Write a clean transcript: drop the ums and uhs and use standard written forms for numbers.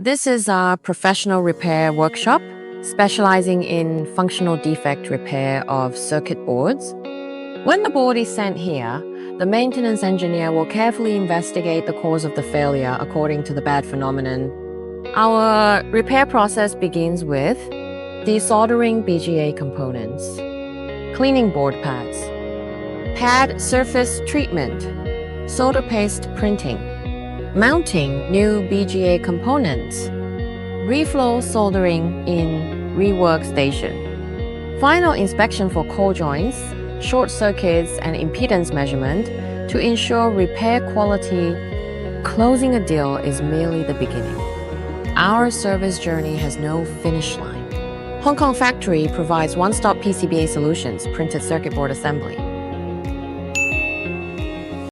This is our professional repair workshop, specializing in functional defect repair of circuit boards. When the board is sent here, the maintenance engineer will carefully investigate the cause of the failure according to the bad phenomenon. Our repair process begins with desoldering BGA components, cleaning board pads, pad surface treatment, solder paste printing, mounting new BGA components, reflow soldering in rework station, final inspection for cold joints, short circuits and impedance measurement to ensure repair quality. Closing a deal is merely the beginning. Our service journey has no finish line. Hong Kong factory provides one-stop PCBA solutions, printed circuit board assembly.